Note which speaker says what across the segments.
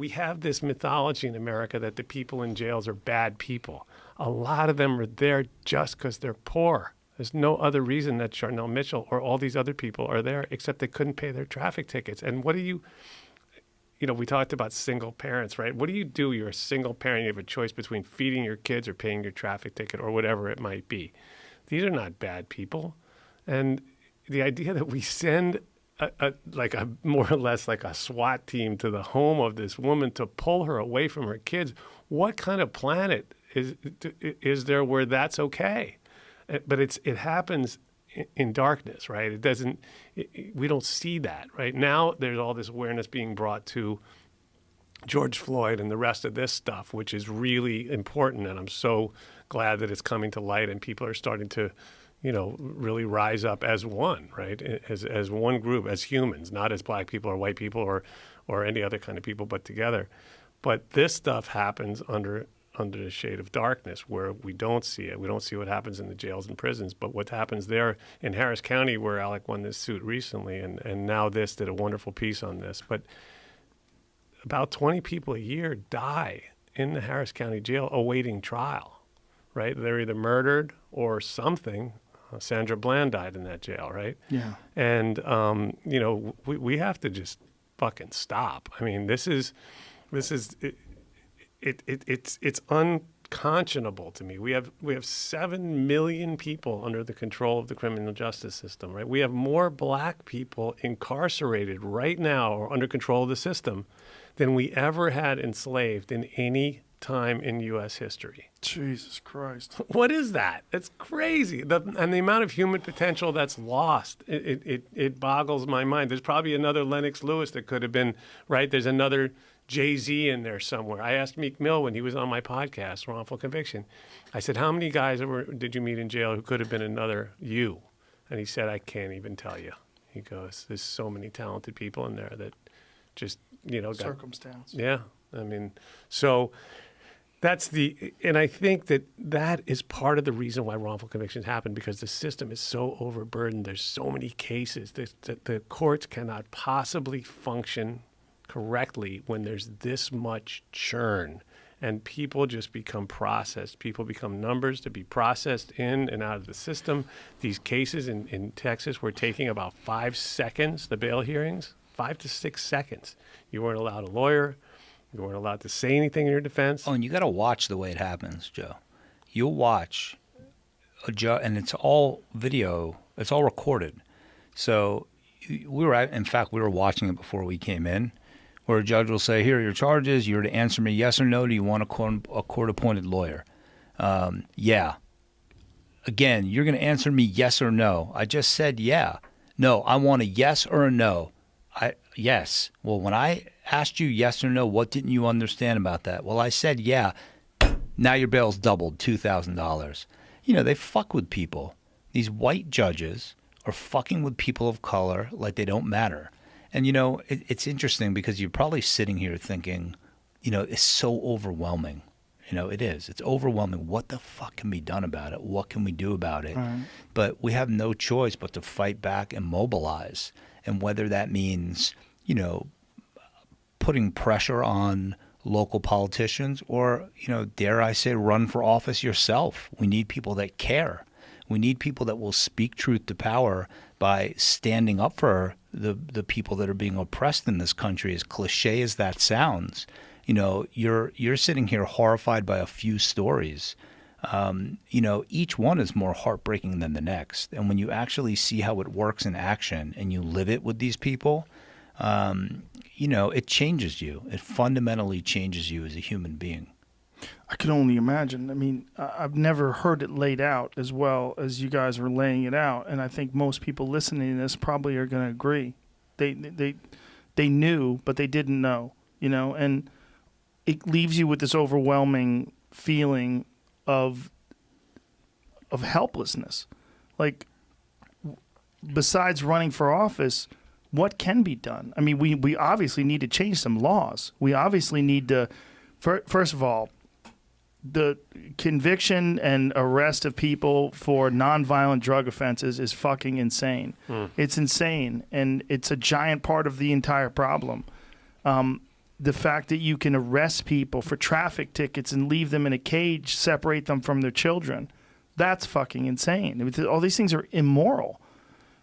Speaker 1: We have this mythology in America that the people in jails are bad people. A lot of them are there just because they're poor. There's no other reason that Charnel Mitchell or all these other people are there except they couldn't pay their traffic tickets. And what do you know, we talked about single parents, right? What do? You're a single parent. You have a choice between feeding your kids or paying your traffic ticket or whatever it might be. These are not bad people. And the idea that we send a more or less like a SWAT team to the home of this woman to pull her away from her kids, what kind of planet is there where that's okay? But it happens in darkness, right? It doesn't. We don't see that right now. There's all this awareness being brought to George Floyd and the rest of this stuff, which is really important. And I'm so glad that it's coming to light and people are starting to, you know, really rise up as one, right? As one group, as humans, not as black people or white people or any other kind of people, but together. But this stuff happens under the shade of darkness where we don't see it. We don't see what happens in the jails and prisons, but what happens there in Harris County where Alec won this suit recently, and now this did a wonderful piece on this. But about 20 people a year die in the Harris County jail awaiting trial, right? They're either murdered or something. Sandra Bland died in that jail, right? Yeah. And, you know, we have to just fucking stop. I mean, it's unconscionable to me. We have 7 million people under the control of the criminal justice system, right? We have more black people incarcerated right now or under control of the system than we ever had enslaved in any time in U.S. history.
Speaker 2: Jesus Christ.
Speaker 1: What is that? That's crazy. And the amount of human potential that's lost, it boggles my mind. There's probably another Lennox Lewis that could have been, right? There's another Jay-Z in there somewhere. I asked Meek Mill when he was on my podcast, Wrongful Conviction. I said, how many guys did you meet in jail who could have been another you? And he said, I can't even tell you. He goes, there's so many talented people in there that just, you know.
Speaker 2: Circumstance.
Speaker 1: Yeah. I mean, so and I think that is part of the reason why wrongful convictions happen, because the system is so overburdened. There's so many cases that the courts cannot possibly function correctly when there's this much churn and people just become processed. People become numbers to be processed in and out of the system. These cases in Texas were taking about 5 seconds, the bail hearings, 5 to 6 seconds. You weren't allowed a lawyer. You weren't allowed to say anything in your defense.
Speaker 3: Oh, and you got to watch the way it happens, Joe. You'll watch a judge, and it's all video. It's all recorded. So in fact, we were watching it before we came in, where a judge will say, here are your charges. You're to answer me yes or no. Do you want a court-appointed lawyer? Yeah. Again, you're going to answer me yes or no. I just said yeah. No, I want a yes or a no. Yes. Well, when I asked you yes or no, what didn't you understand about that? Well, I said yeah. Now your bail's doubled, $2,000. You know, they fuck with people. These white judges are fucking with people of color like they don't matter. And, you know, it's interesting because you're probably sitting here thinking, you know, it's so overwhelming. You know, it is. It's overwhelming. What the fuck can be done about it? What can we do about it? Right. But we have no choice but to fight back and mobilize. And whether that means, you know, putting pressure on local politicians or, you know, dare I say, run for office yourself. We need people that care. We need people that will speak truth to power by standing up for the people that are being oppressed in this country, as cliche as that sounds. You know, you're sitting here horrified by a few stories. You know, each one is more heartbreaking than the next. And when you actually see how it works in action and you live it with these people, you know, it changes you. It fundamentally changes you as a human being.
Speaker 2: I can only imagine. I mean, I've never heard it laid out as well as you guys were laying it out, and I think most people listening to this probably are going to agree. They knew, but they didn't know, you know, and it leaves you with this overwhelming feeling of helplessness. Like, besides running for office, what can be done? I mean, we obviously need to change some laws. We obviously need to, first of all, the conviction and arrest of people for nonviolent drug offenses is fucking insane. It's insane, and it's a giant part of the entire problem. the fact that you can arrest people for traffic tickets and leave them in a cage, separate them from their children, that's fucking insane. I mean, all these things are immoral.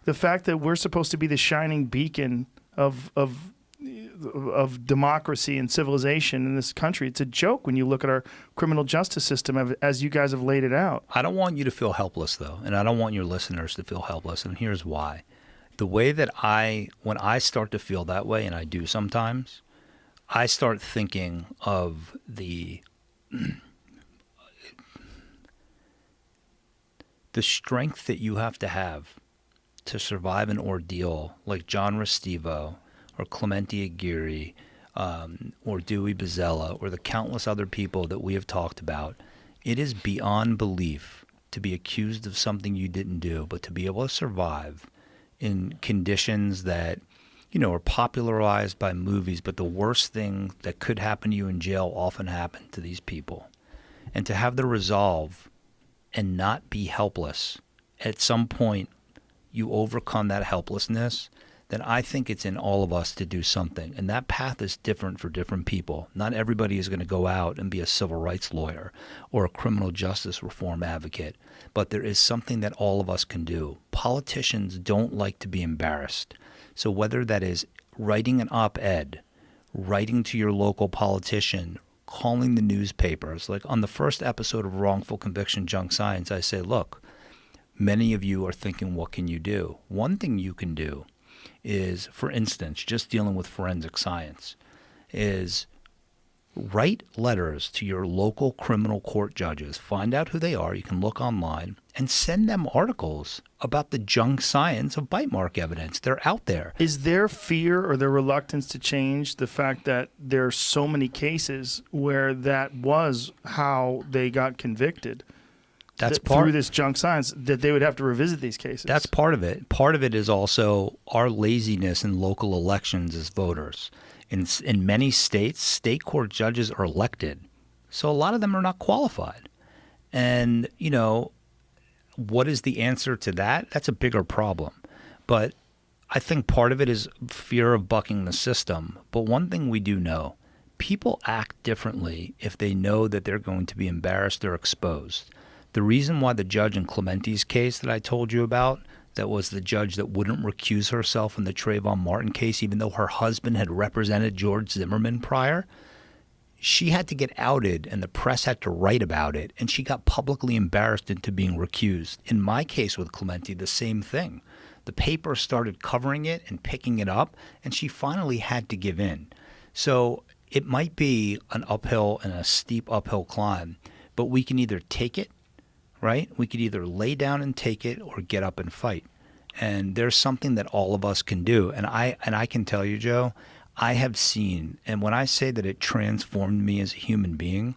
Speaker 2: The fact that we're supposed to be the shining beacon of democracy and civilization in this country, it's a joke when you look at our criminal justice system as you guys have laid it out.
Speaker 3: I don't want you to feel helpless, though, and I don't want your listeners to feel helpless, and here's why. The way that when I start to feel that way, and I do sometimes, I start thinking of the strength that you have to survive an ordeal like John Restivo or Clemente Aguirre or Dewey Bozzella or the countless other people that we have talked about. It is beyond belief to be accused of something you didn't do, but to be able to survive in conditions that, are popularized by movies, but the worst thing that could happen to you in jail often happened to these people. And to have the resolve and not be helpless, at some point you overcome that helplessness, then I think it's in all of us to do something. And that path is different for different people. Not everybody is going to go out and be a civil rights lawyer or a criminal justice reform advocate, but there is something that all of us can do. Politicians don't like to be embarrassed. So whether that is writing an op-ed, writing to your local politician, calling the newspapers, like on the first episode of Wrongful Conviction Junk Science, I say, look, many of you are thinking, what can you do? One thing you can do is, for instance, just dealing with forensic science, is write letters to your local criminal court judges. Find out who they are. You can look online and send them articles about the junk science of bite mark evidence. They're out there.
Speaker 2: Is their fear or their reluctance to change the fact that there are so many cases where that was how they got convicted?
Speaker 3: That's
Speaker 2: through this junk science, that they would have to revisit these cases.
Speaker 3: That's part of it. Part of it is also our laziness in local elections as voters. In many states, state court judges are elected, so a lot of them are not qualified. And, what is the answer to that? That's a bigger problem. But I think part of it is fear of bucking the system. But one thing we do know, people act differently if they know that they're going to be embarrassed or exposed. The reason why the judge in Clemente's case that I told you about, that was the judge that wouldn't recuse herself in the Trayvon Martin case, even though her husband had represented George Zimmerman prior, she had to get outed and the press had to write about it, and she got publicly embarrassed into being recused. In my case with Clemente, the same thing. The paper started covering it and picking it up, and she finally had to give in. So it might be an uphill and a steep uphill climb, but we can either take it, right? We could either lay down and take it or get up and fight. And there's something that all of us can do. And I can tell you, Joe, I have seen, and when I say that it transformed me as a human being,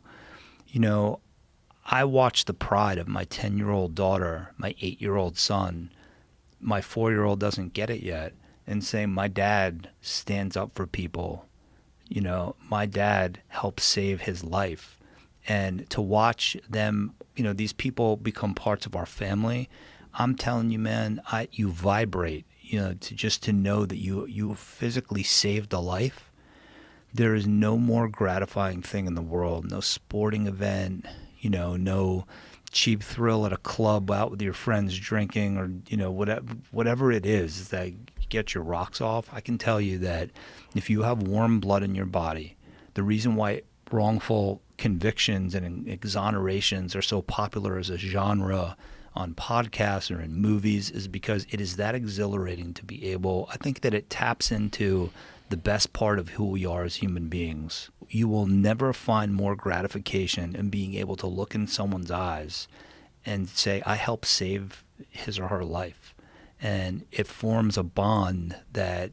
Speaker 3: I watched the pride of my 10-year-old daughter, my 8-year-old son, my 4-year-old doesn't get it yet, and saying, my dad stands up for people. My dad helped save his life. And to watch them, these people become parts of our family, I'm telling you, man, you vibrate, to know that you physically saved a life. There is no more gratifying thing in the world. No sporting event, no cheap thrill at a club out with your friends drinking, or, whatever it is that get your rocks off. I can tell you that if you have warm blood in your body, the reason why wrongful convictions and exonerations are so popular as a genre on podcasts or in movies is because it is that exhilarating to be able, I think that it taps into the best part of who we are as human beings. You will never find more gratification in being able to look in someone's eyes and say, I helped save his or her life. And it forms a bond that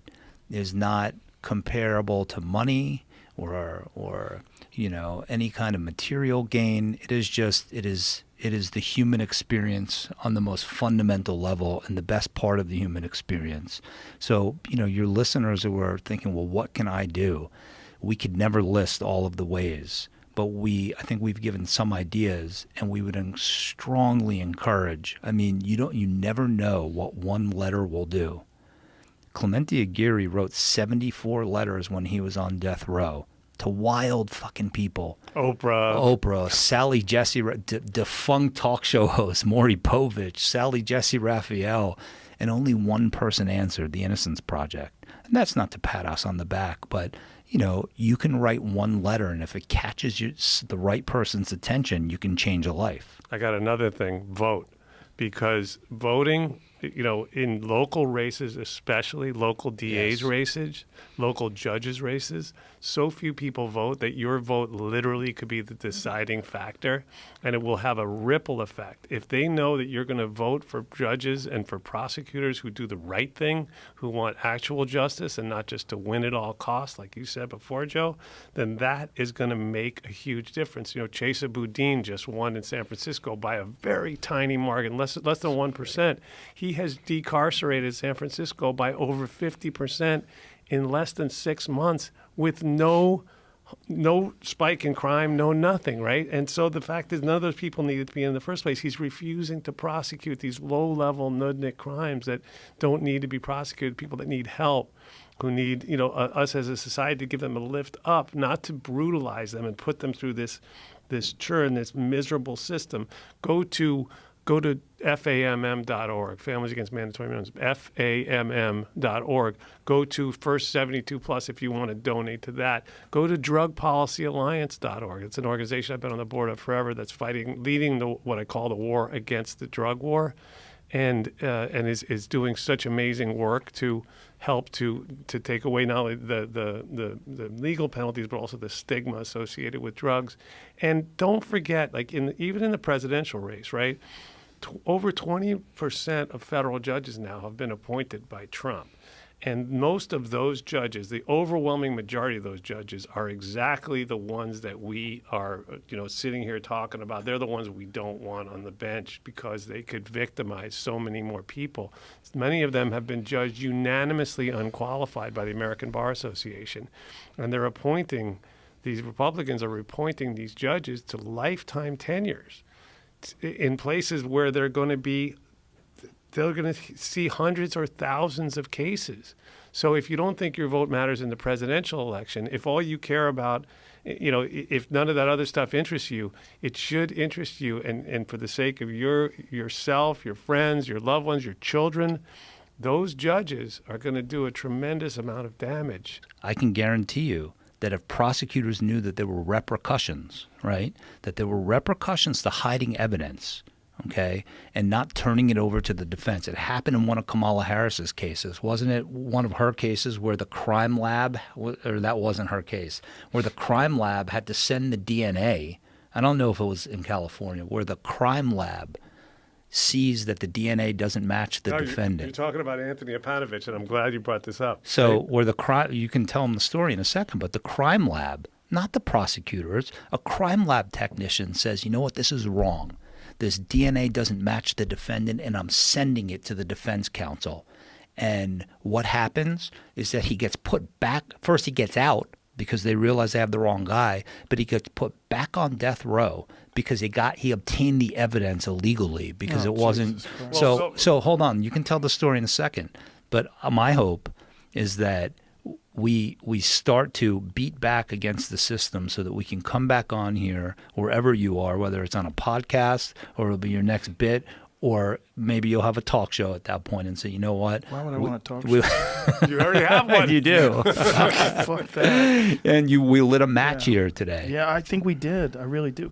Speaker 3: is not comparable to money or any kind of material gain. It is the human experience on the most fundamental level and the best part of the human experience. So, your listeners who are thinking, well, what can I do? We could never list all of the ways, but I think we've given some ideas, and we would strongly encourage. I mean, you never know what one letter will do. Clemente Aguirre wrote 74 letters when he was on death row. to wild fucking people.
Speaker 1: Oprah.
Speaker 3: Sally Jesse, defunct talk show host Maury Povich, Sally Jesse Raphael, and only one person answered, the Innocence Project. And that's not to pat us on the back, but you can write one letter, and if it catches the right person's attention, you can change a life.
Speaker 1: I got another thing, vote. Because voting, in local races, especially local DA's races, local judges' races, so few people vote that your vote literally could be the deciding factor, and it will have a ripple effect. If they know that you're going to vote for judges and for prosecutors who do the right thing, who want actual justice and not just to win at all costs, like you said before, Joe, then that is going to make a huge difference. Chesa Boudin just won in San Francisco by a very tiny margin, less than 1%. He has decarcerated San Francisco by over 50% in less than 6 months with no spike in crime, no nothing, right? And so the fact is none of those people needed to be in the first place. He's refusing to prosecute these low-level nudnik crimes that don't need to be prosecuted, people that need help, who need, us as a society to give them a lift up, not to brutalize them and put them through this churn, this miserable system. Go to FAMM.org, Families Against Mandatory Minimums, FAMM.org. Go to First 72 Plus if you want to donate to that. Go to DrugPolicyAlliance.org. It's an organization I've been on the board of forever that's leading what I call the war against the drug war, and is doing such amazing work to help to take away not only the legal penalties, but also the stigma associated with drugs. And don't forget, even in the presidential race, right? Over 20% of federal judges now have been appointed by Trump. And most of those judges, the overwhelming majority of those judges, are exactly the ones that we are, sitting here talking about. They're the ones we don't want on the bench because they could victimize so many more people. Many of them have been judged unanimously unqualified by the American Bar Association. And these Republicans are appointing these judges to lifetime tenures in places where they're going to see hundreds or thousands of cases. So if you don't think your vote matters in the presidential election, if all you care about, if none of that other stuff interests you, it should interest you. And for the sake of yourself, your friends, your loved ones, your children, those judges are going to do a tremendous amount of damage.
Speaker 3: I can guarantee you that if prosecutors knew that there were repercussions, right, that there were repercussions to hiding evidence, okay, and not turning it over to the defense. It happened in one of Kamala Harris's cases. Wasn't it one of her cases where the crime lab, or that wasn't her case, where the crime lab had to send the DNA, I don't know if it was in California, where the crime lab sees that the DNA doesn't match the defendant.
Speaker 1: You're talking about Anthony Apanovich, and I'm glad you brought this up.
Speaker 3: So
Speaker 1: right?
Speaker 3: where the crime, you can tell them the story in a second, but the crime lab, not the prosecutors, a crime lab technician says, you know what, this is wrong. This DNA doesn't match the defendant, and I'm sending it to the defense counsel. And what happens is that he gets put back. First, he gets out because they realize they have the wrong guy, but he gets put back on death row because he obtained the evidence illegally because it wasn't. So hold on, you can tell the story in a second. But my hope is that we start to beat back against the system so that we can come back on here wherever you are, whether it's on a podcast or it'll be your next bit, or maybe you'll have a talk show at that point and say, you know what?
Speaker 2: Why would I want a talk show?
Speaker 1: You already have one.
Speaker 3: You do.
Speaker 2: Fuck that.
Speaker 3: And we lit a match here today.
Speaker 2: Yeah, I think we did. I really do.